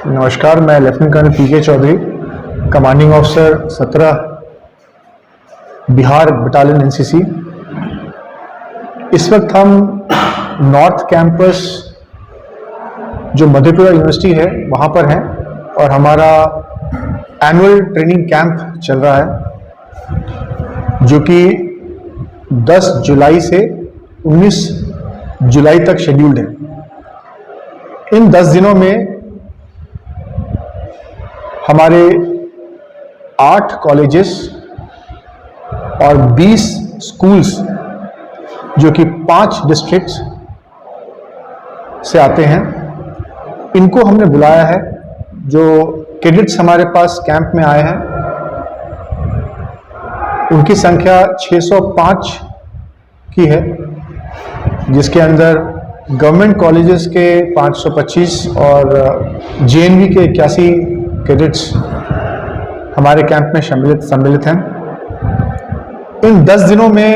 नमस्कार, मैं lieutenant colonel P K Chaudhary, commanding officer 17 Bihar battalion NCC. इस वक्त हम नॉर्थ कैंपस जो मधेपुरा यूनिवर्सिटी है वहाँ पर हैं और हमारा एनुअल ट्रेनिंग कैंप चल रहा है जो कि 10 जुलाई से 19 जुलाई तक शेड्यूल्ड है। इन 10 दिनों में हमारे 8 कॉलेजेस और 20 स्कूल्स जो कि 5 डिस्ट्रिक्ट्स से आते हैं, इनको हमने बुलाया है। जो कैडेट्स हमारे पास कैंप में आए हैं उनकी संख्या 605 की है, जिसके अंदर गवर्नमेंट कॉलेजेस के 525 और जेएनवी के 81 कैडेट्स हमारे कैंप में सम्मिलित हैं। इन 10 दिनों में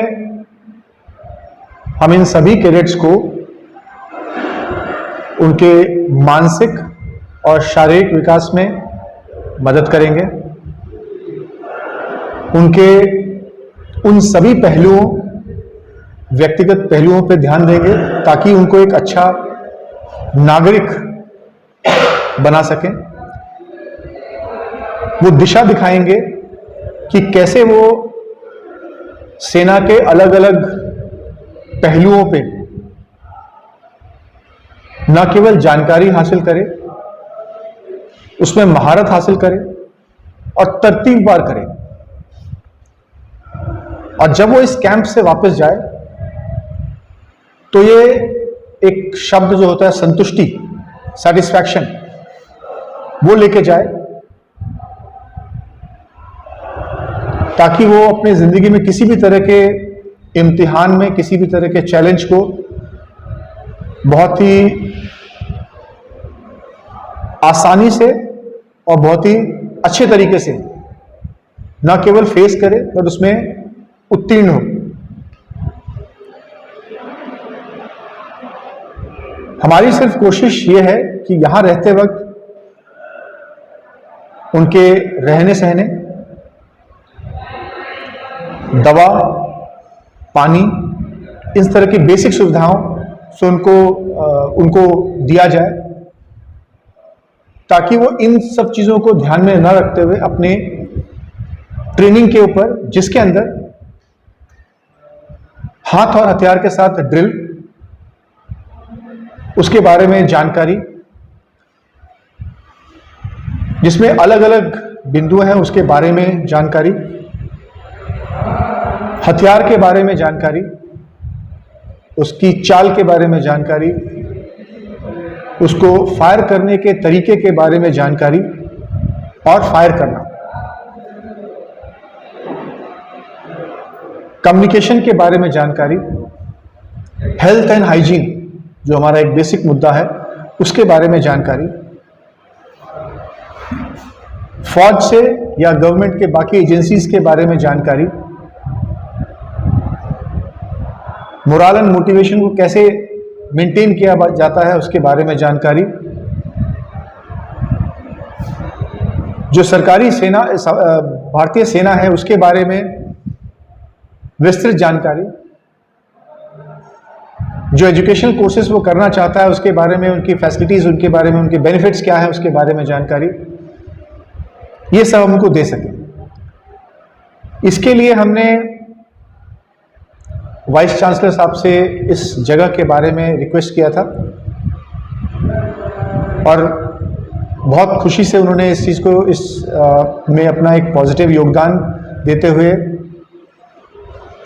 हम इन सभी कैडेट्स को उनके मानसिक और शारीरिक विकास में मदद करेंगे। उनके उन सभी पहलुओं, व्यक्तिगत पहलुओं पर ध्यान देंगे ताकि उनको एक अच्छा नागरिक बना सकें। वो दिशा दिखाएंगे कि कैसे वो सेना के अलग अलग पहलुओं पे न केवल जानकारी हासिल करे, उसमें महारत हासिल करे और तरतीबवार करे। और जब वो इस कैंप से वापस जाए तो ये एक शब्द जो होता है संतुष्टि, सेटिस्फैक्शन, वो लेके जाए ताकि वो अपनी जिंदगी में किसी भी तरह के इम्तिहान में, किसी भी तरह के चैलेंज को बहुत ही आसानी से और बहुत ही अच्छे तरीके से न केवल फेस करे बट उसमें उत्तीर्ण हो। हमारी सिर्फ कोशिश ये है कि यहां रहते वक्त उनके रहने सहने, दवा, पानी, इस तरह की बेसिक सुविधाओं से उनको दिया जाए ताकि वो इन सब चीजों को ध्यान में न रखते हुए अपने ट्रेनिंग के ऊपर, जिसके अंदर हाथ और हथियार के साथ ड्रिल, उसके बारे में जानकारी, जिसमें अलग अलग बिंदु हैं उसके बारे में जानकारी, हथियार के बारे में जानकारी, उसकी चाल के बारे में जानकारी, उसको फायर करने के तरीके के बारे में जानकारी और फायर करना, कम्युनिकेशन के बारे में जानकारी, हेल्थ एंड हाइजीन जो हमारा एक बेसिक मुद्दा है उसके बारे में जानकारी, फौज से या गवर्नमेंट के बाकी एजेंसीज के बारे में जानकारी, मोरल एंड मोटिवेशन को कैसे मेंटेन किया जाता है उसके बारे में जानकारी, जो सरकारी सेना, भारतीय सेना है उसके बारे में विस्तृत जानकारी, जो एजुकेशनल कोर्सेज वो करना चाहता है उसके बारे में, उनकी फैसिलिटीज, उनके बारे में, उनके बेनिफिट्स क्या है उसके बारे में जानकारी, ये सब हम उनको दे सकें। इसके लिए हमने वाइस चांसलर साहब से इस जगह के बारे में रिक्वेस्ट किया था और बहुत खुशी से उन्होंने इस चीज़ को में अपना एक पॉजिटिव योगदान देते हुए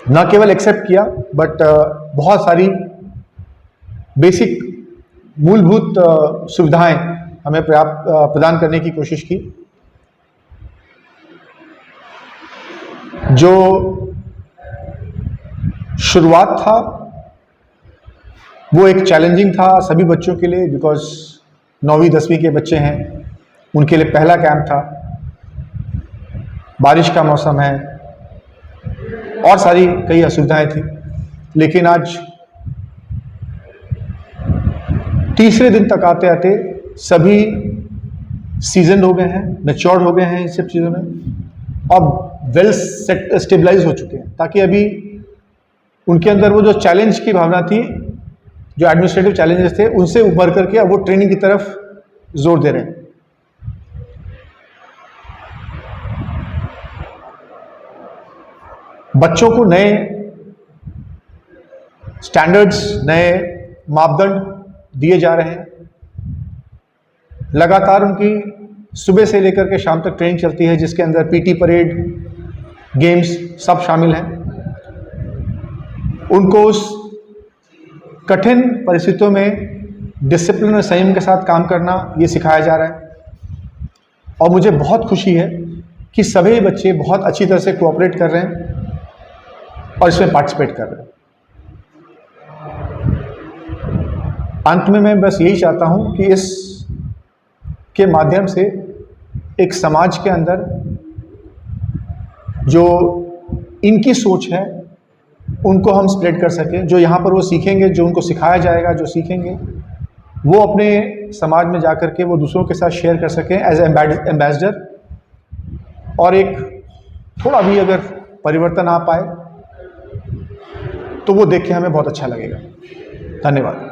न केवल एक्सेप्ट किया बट बहुत सारी बेसिक मूलभूत सुविधाएं हमें प्रदान करने की कोशिश की। जो शुरुआत था वो एक चैलेंजिंग था सभी बच्चों के लिए, बिकॉज 9वीं 10वीं के बच्चे हैं, उनके लिए पहला कैंप था, बारिश का मौसम है और सारी कई असुविधाएं थी। लेकिन आज तीसरे दिन तक आते आते सभी सीजन हो गए हैं, मैच्योर्ड हो गए हैं इन सब चीज़ों में, अब वेल सेट स्टेबलाइज हो चुके हैं, ताकि अभी उनके अंदर वो जो चैलेंज की भावना थी, जो एडमिनिस्ट्रेटिव चैलेंजेस थे, उनसे उभर करके अब वो ट्रेनिंग की तरफ जोर दे रहे हैं। बच्चों को नए स्टैंडर्ड्स, नए मापदंड दिए जा रहे हैं। लगातार उनकी सुबह से लेकर के शाम तक ट्रेनिंग चलती है, जिसके अंदर पीटी परेड, गेम्स सब शामिल हैं। उनको उस कठिन परिस्थितियों में डिसिप्लिन और संयम के साथ काम करना ये सिखाया जा रहा है। और मुझे बहुत खुशी है कि सभी बच्चे बहुत अच्छी तरह से कोऑपरेट कर रहे हैं और इसमें पार्टिसिपेट कर रहे हैं। अंत में मैं बस यही चाहता हूं कि इस के माध्यम से एक समाज के अंदर जो इनकी सोच है उनको हम स्प्रेड कर सकें। जो यहाँ पर वो सीखेंगे, जो उनको सिखाया जाएगा, जो सीखेंगे, वो अपने समाज में जाकर के वो दूसरों के साथ शेयर कर सकें एज एम्बेसडर। और एक थोड़ा भी अगर परिवर्तन आ पाए तो वो देख के हमें बहुत अच्छा लगेगा। धन्यवाद।